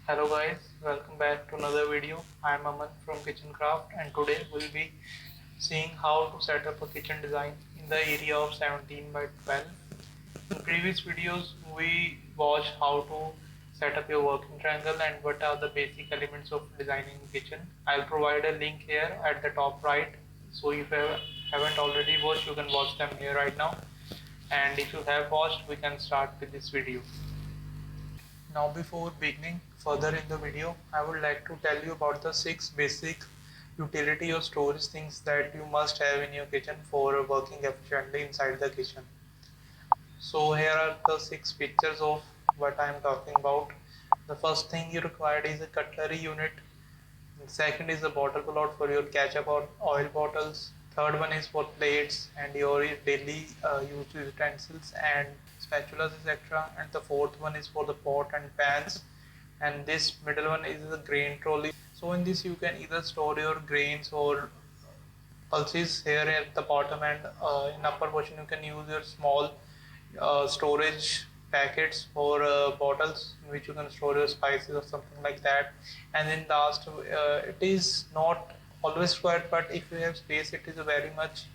Hello guys, welcome back to another video. I am Aman from KitchenCraft and today we'll be seeing how to set up a kitchen design in the area of 17 by 12. In previous videos we watched how to set up your working triangle and what are the basic elements of designing kitchen. I'll provide a link here at the top right, so if you haven't already watched you can watch them here right now, and if you have watched we can start with this video. Now before beginning further in the video, I would like to tell you about the 6 basic utility or storage things that you must have in your kitchen for working efficiently inside the kitchen. So here are the 6 pictures of what I am talking about. The first thing you required is a cutlery unit. The second is a bottle pull-out for your ketchup or oil bottles. Third one is for plates and your daily used utensils and spatulas, etc. And the fourth one is for the pot and pans. And this middle one is the grain trolley. So in this you can either store your grains or pulses here at the bottom, and in upper portion you can use your small storage packets or bottles in which you can store your spices or something like that. And then last, it is not always required, but if you have space it is a very much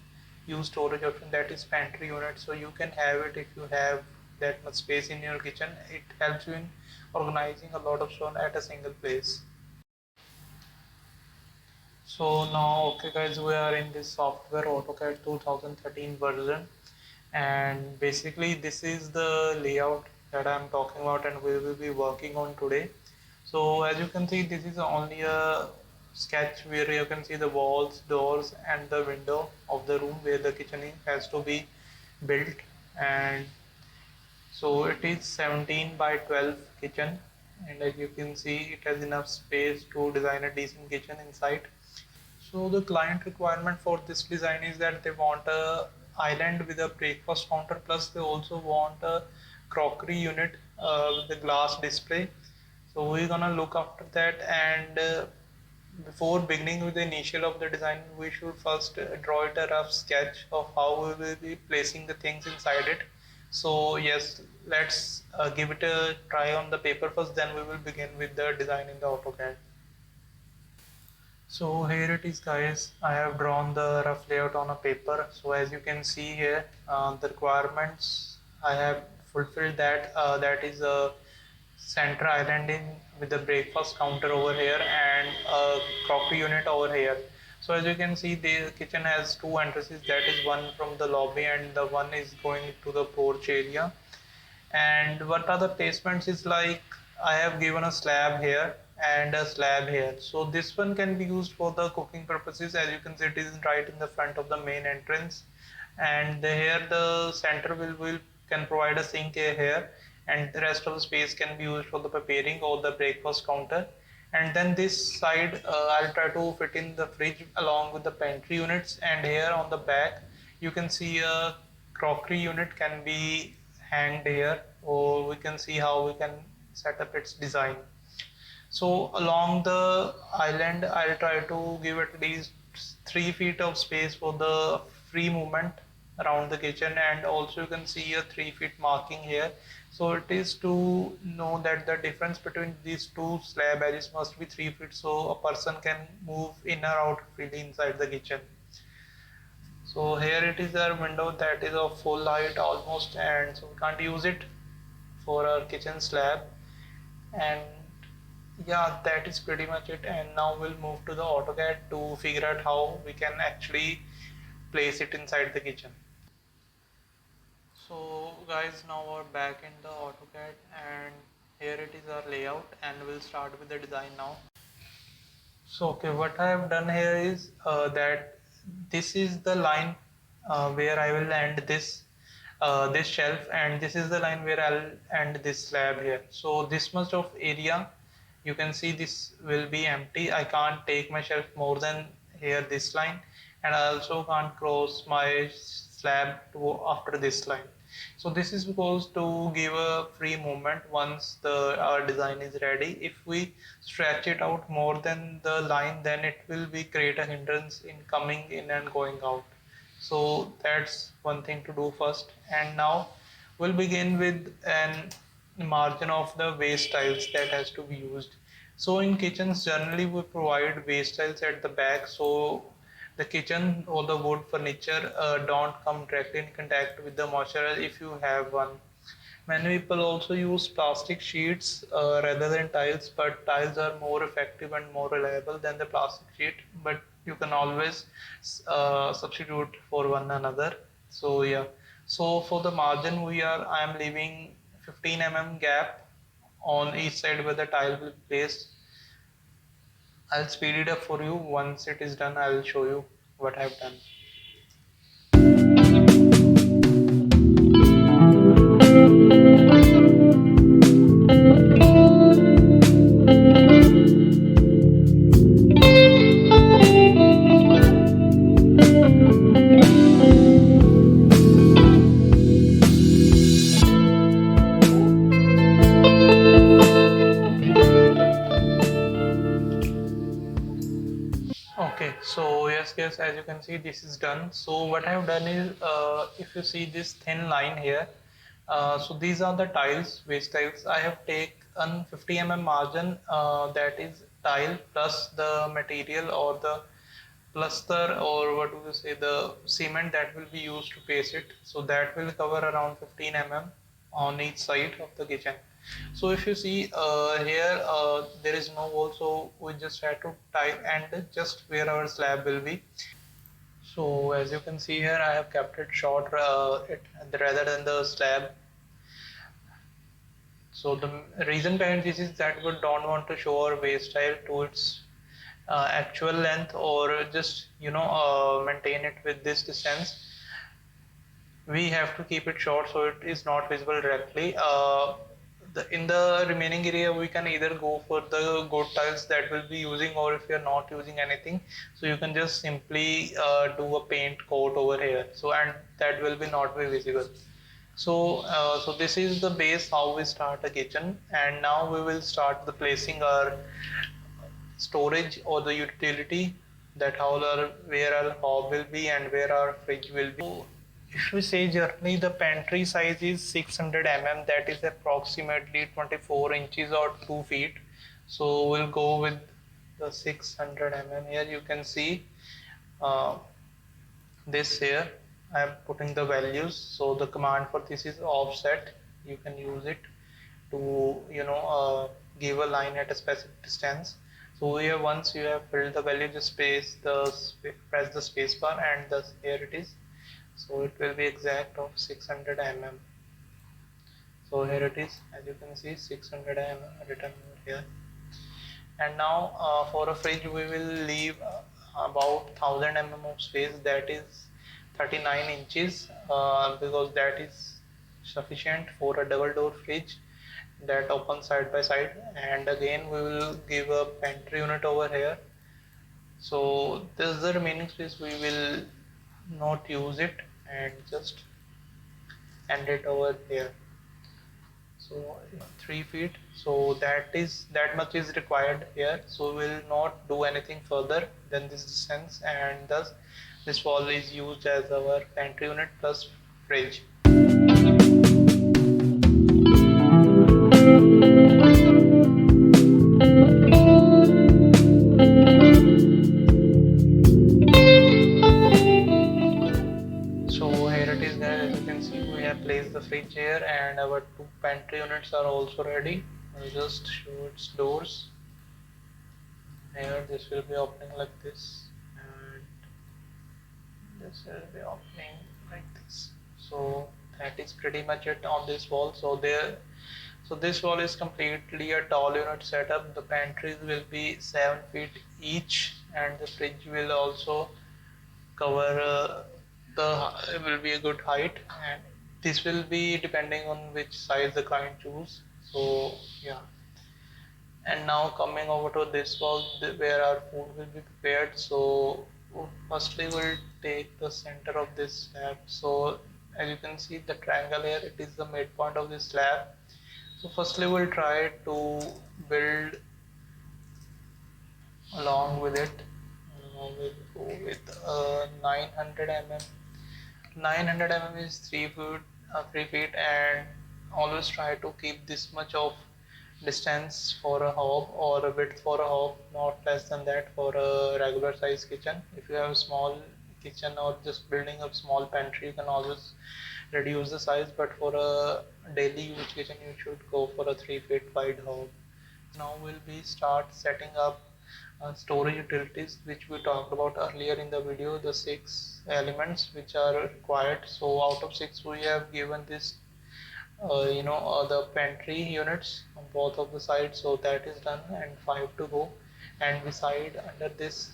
used storage option, that is pantry unit. So you can have it if you have that much space in your kitchen. It helps you in organizing a lot of stuff at a single place. So now, okay guys, we are in this software AutoCAD 2013 version, and basically this is the layout that I'm talking about and we will be working on today. So as you can see, this is only a sketch where you can see the walls, doors and the window of the room where the kitchen has to be built. And so it is 17 by 12 kitchen, and as you can see it has enough space to design a decent kitchen inside. So the client requirement for this design is that they want a island with a breakfast counter, plus they also want a crockery unit with the glass display. So we're gonna look after that, and before beginning with the initial of the design we should first draw it a rough sketch of how we will be placing the things inside it. So yes, let's give it a try on the paper first, then we will begin with the design in the AutoCAD. So here it is guys, I have drawn the rough layout on a paper. So as you can see here, the requirements I have fulfilled that. That is a center island in with the breakfast counter over here and a coffee unit over here. So as you can see, the kitchen has two entrances, that is one from the lobby and the one is going to the porch area. And what are the placements is like, I have given a slab here and a slab here. So this one can be used for the cooking purposes. As you can see, it is right in the front of the main entrance, and here the center will can provide a sink here, and the rest of the space can be used for the preparing or the breakfast counter. And then this side, I'll try to fit in the fridge along with the pantry units. And here on the back you can see a crockery unit can be hanged here, or we can see how we can set up its design. So along the island I'll try to give at least 3 feet of space for the free movement around the kitchen, and also you can see a 3 feet marking here. So it is to know that the difference between these two slab edges must be 3 feet, so a person can move in or out freely inside the kitchen. So here it is our window that is of full height almost, and so we can't use it for our kitchen slab. And yeah, that is pretty much it. And now we'll move to the AutoCAD to figure out how we can actually place it inside the kitchen. So guys, now we're back in the AutoCAD and here it is our layout, and we'll start with the design now. So okay, what I have done here is that this is the line where I will end this shelf, and this is the line where I'll end this slab here. So this much of area, you can see this will be empty. I can't take my shelf more than here this line, and I also can't cross my slab to after this line. So this is supposed to give a free movement once the our design is ready. If we stretch it out more than the line, then it will be create a hindrance in coming in and going out. So that's one thing to do first. And now we'll begin with an margin of the waist tiles that has to be used. So in kitchens generally we provide waste tiles at the back, so the kitchen or the wood furniture don't come directly in contact with the moisture if you have one. Many people also use plastic sheets rather than tiles, but tiles are more effective and more reliable than the plastic sheet. But you can always substitute for one another. So yeah. So for the margin, I am leaving 15 gap on each side where the tile will be placed. I'll speed it up for you. Once it is done, I will show you what I've done. Okay, so yes, as you can see, this is done. So what I have done is, if you see this thin line here, so these are the tiles, waste tiles. I have taken 50 margin, that is tile plus the material or the plaster, or what do you say, the cement that will be used to paste it. So that will cover around 15 on each side of the kitchen. So if you see here, there is no wall, so we just have to tie and just where our slab will be. So as you can see here, I have kept it short, rather than the slab. So the reason behind this is that we don't want to show our waist style to its actual length, or just maintain it with this distance. We have to keep it short so it is not visible directly. In the remaining area, we can either go for the goat tiles that we'll be using, or if you're not using anything, so you can just simply do a paint coat over here. So and that will be not be visible. So this is the base how we start a kitchen, and now we will start the placing our storage or the utility, that how our where our hob will be and where our fridge will be. So if we say generally the pantry size is 600 that is approximately 24 inches or 2 feet. So we'll go with the 600 here. You can see uh, this here. I am putting the values. So the command for this is offset. You can use it to give a line at a specific distance. So here, once you have filled the value, just press the space bar, and thus here it is. So it will be exact of 600 So here it is, as you can see, 600 written over here. And now for a fridge we will leave about 1000 of space, that is 39 inches, because that is sufficient for a double door fridge that opens side by side. And again we will give a pantry unit over here. So this is the remaining space, we will not use it and just end it over here. So 3 feet, so that much is required here. So we will not do anything further than this distance, and thus this wall is used as our pantry unit plus fridge. So here it is guys, as you can see, we have placed the fridge here, and our two pantry units are also ready. I'll just show its doors. Here this will be opening like this, and this will be opening like this. So that is pretty much it on this wall. So this wall is completely a tall unit setup. The pantries will be 7 feet each, and the fridge will also cover will be a good height, and this will be depending on which size the client choose. So yeah. And now coming over to this wall where our food will be prepared. So firstly we'll take the center of this slab. So as you can see the triangle here, it is the midpoint of this slab. So firstly we'll try to build along with it. We'll go with 900 900 is 3 feet, and always try to keep this much of distance for a hob or a width for a hob, not less than that for a regular size kitchen. If you have a small kitchen or just building a small pantry, you can always reduce the size, but for a daily use kitchen you should go for a 3 feet wide hob. Now we'll be start setting up storage utilities which we talked about earlier in the video, the 6 elements which are required. So out of 6 we have given this the pantry units on both of the sides, so that is done, and 5 to go. And beside under this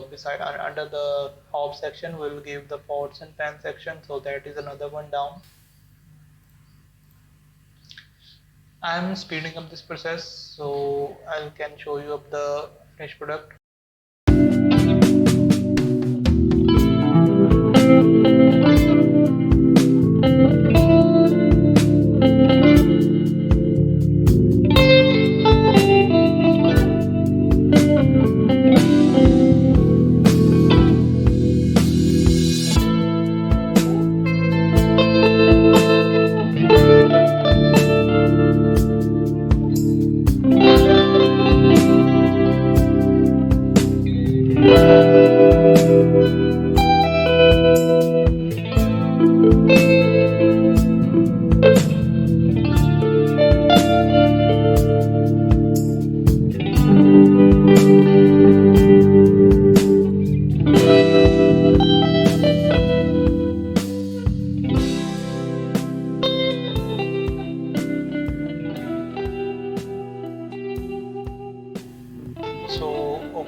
beside under the hob section we will give the pots and pan section, so that is another one down. I am speeding up this process so I can show you up the finished product.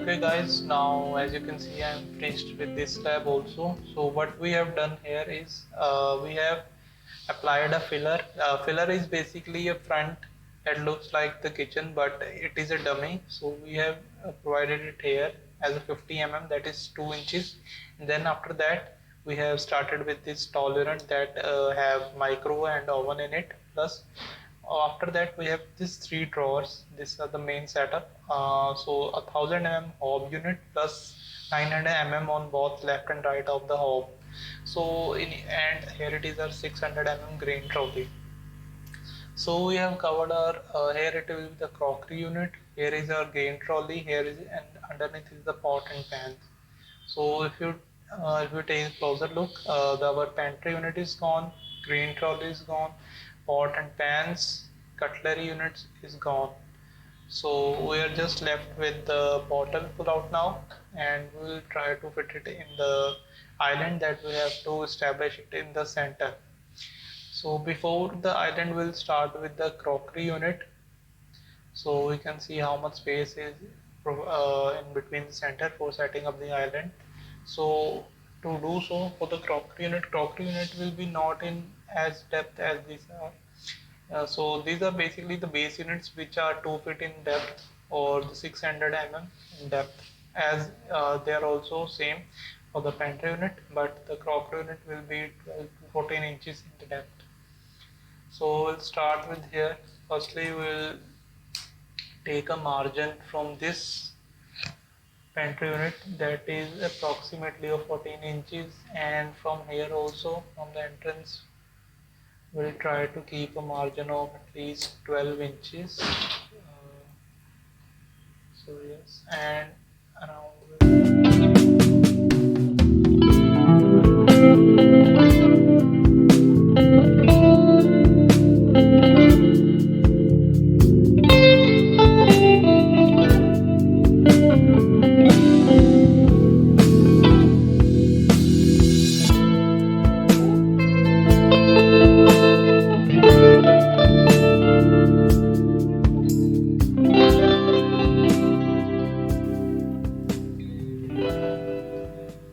Okay guys, now as you can see I am finished with this tab also. So what we have done here is we have applied a filler. Filler is basically a front that looks like the kitchen but it is a dummy. So we have provided it here as a 50 mm, that is 2 inches. And then after that we have started with this tolerant that have micro and oven in it. Plus after that we have these 3 drawers. These are the main setup. So a 1000 mm hob unit plus 900 mm on both left and right of the hob. So and here it is our 600 mm grain trolley. So we have covered our here it will be the crockery unit. Here is our grain trolley. Here is, and underneath is the pot and pans. So if you take a closer look, our pantry unit is gone, grain trolley is gone, pot and pans, cutlery units is gone. So we are just left with the bottle pull out now, and we will try to fit it in the island that we have to establish it in the center. So before the island, we'll start with the crockery unit. So we can see how much space is in between the center for setting up the island. So to do so for the crockery unit will be not in as depth as these are. So these are basically the base units which are 2 feet in depth or the 600 mm in depth, as they are also same for the pantry unit, but the crockery unit will be 12 to 14 inches in the depth. So we'll start with here. Firstly, we'll take a margin from this pantry unit that is approximately of 14 inches, and from here also from the entrance we'll try to keep a margin of at least 12 inches. So yes, and around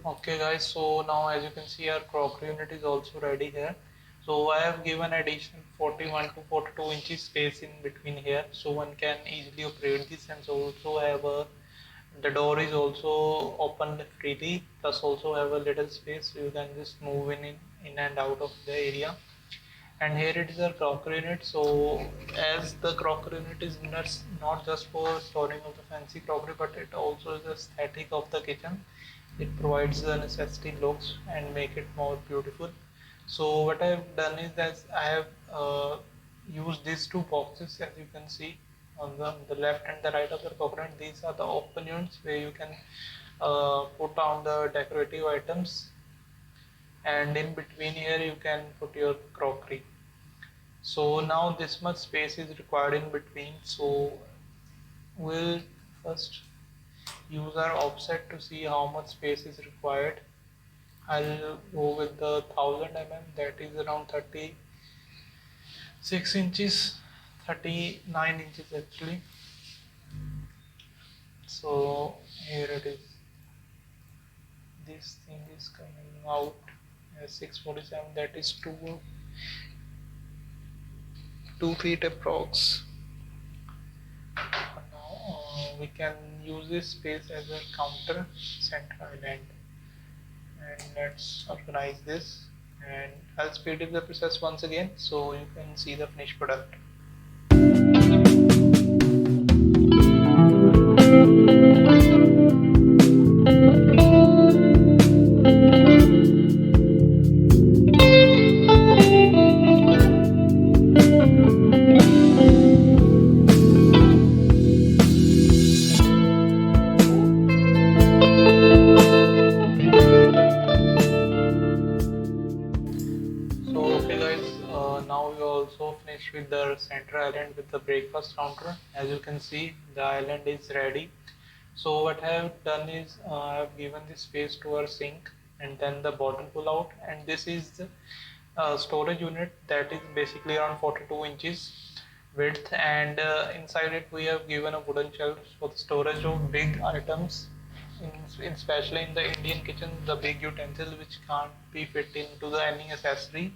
okay guys, so now as you can see our crockery unit is also ready here. So I have given additional 41 to 42 inches space in between here, so one can easily operate this, and also have the door is also open freely, plus also have a little space so you can just move in and out of the area. And here it is our crockery unit. So as the crockery unit is not just for storing of the fancy crockery, but it also is the aesthetic of the kitchen. It provides the necessity looks and make it more beautiful. So what I have done is that I have use these two boxes, as you can see on the left and the right of the coconut. These are the open units where you can put down the decorative items, and in between here you can put your crockery. So now this much space is required in between, so we'll first use our offset to see how much space is required. I'll go with the 1000 mm, that is around 36 inches, 39 inches actually. So here it is. This thing is coming out as 647, that is 2 feet approx. Now we can use this space as a counter center island, and let's organize this, and I'll speed up the process once again so you can see the finished product. So okay guys, now we also finished with the center island with the breakfast counter. As you can see, the island is ready. So what I have done is I have given this space to our sink and then the bottle pull out, and this is the storage unit that is basically around 42 inches width, and inside it we have given a wooden shelf for the storage of big items, especially in the Indian kitchen, the big utensils which can't be fit into the any accessory.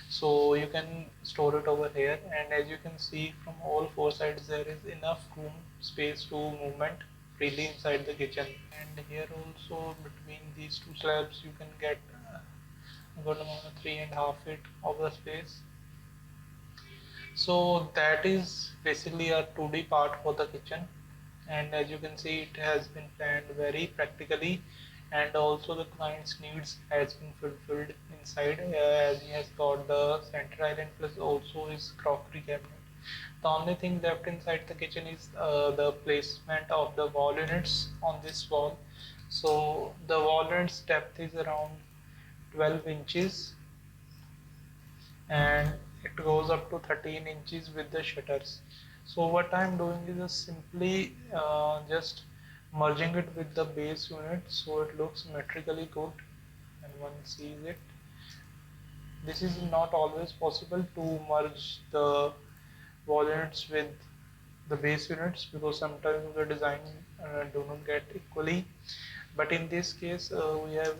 So you can store it over here, and as you can see from all four sides there is enough room space to movement freely inside the kitchen. And here also between these two slabs you can get a good amount of 3.5 feet of the space. So that is basically a 2D part for the kitchen, and as you can see it has been planned very practically, and also the client's needs has been fulfilled inside, as he has got the center island plus also his crockery cabinet. The only thing left inside the kitchen is the placement of the wall units on this wall. So the wall units depth is around 12 inches, and it goes up to 13 inches with the shutters. So what I'm doing is just simply just merging it with the base unit so it looks metrically good and one sees it. This is not always possible to merge the wall units with the base units because sometimes the design do not get equally, but in this case we have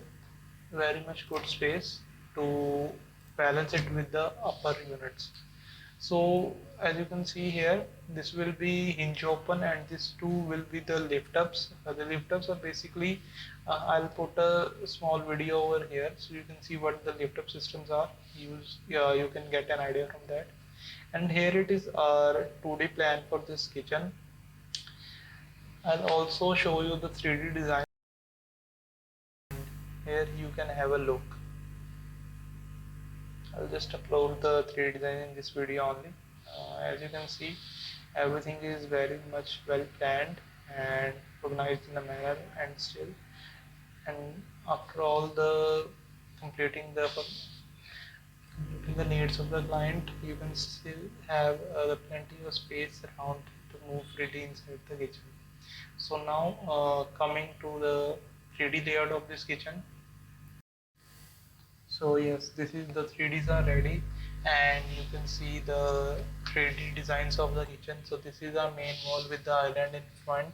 very much good space to balance it with the upper units. So as you can see here, this will be hinge open and this two will be the lift ups. The lift ups are basically, I'll put a small video over here so you can see what the lift up systems are. You can get an idea from that. And here it is our 2D plan for this kitchen. I'll also show you the 3D design. Here you can have a look. I'll just upload the 3D design in this video only. As you can see, everything is very much well planned and organized in a manner, and still, and after all the completing the needs of the client, you can still have plenty of space around to move freely inside the kitchen. So now coming to the 3D layout of this kitchen. So yes, this is the 3Ds are ready, and you can see the 3D designs of the kitchen. So this is our main wall with the island in front,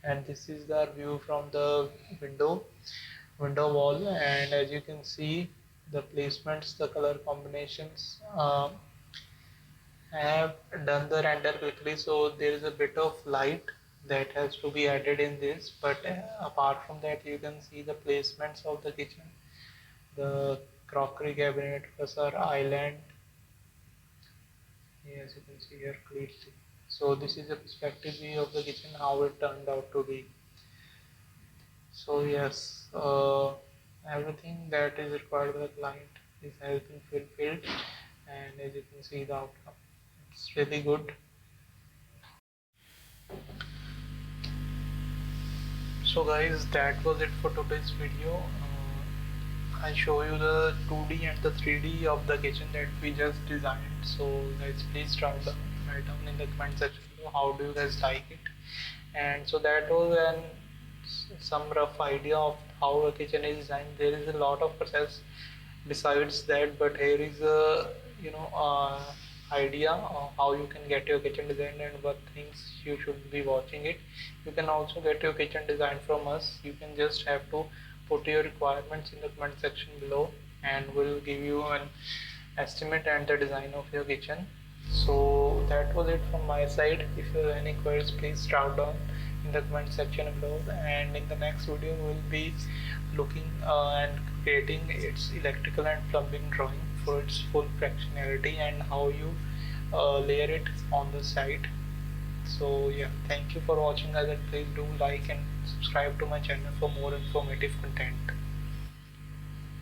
and this is the view from the window wall. And as you can see, the placements, the color combinations. I have done the render quickly, so there is a bit of light that has to be added in this. But apart from that, you can see the placements of the kitchen, the crockery cabinet plus our island. Yes, you can see here clearly. So this is a perspective view of the kitchen, how it turned out to be. So yes, everything that is required by the client has been fulfilled, and as you can see the outcome. It's really good. So guys, that was it for today's video. I show you the 2D and the 3D of the kitchen that we just designed. So guys, please write down in the comment section below how do you guys like it. And so that was some rough idea of how a kitchen is designed. There is a lot of process besides that, but here is a idea of how you can get your kitchen designed and what things you should be watching it. You can also get your kitchen design from us. You can just have to put your requirements in the comment section below, and we'll give you an estimate and the design of your kitchen. So that was it from my side. If you have any queries, please drop down in the comment section below, and in the next video we'll be looking and creating its electrical and plumbing drawing for its full functionality and how you layer it on the site. So yeah, thank you for watching guys, and please do like and subscribe to my channel for more informative content.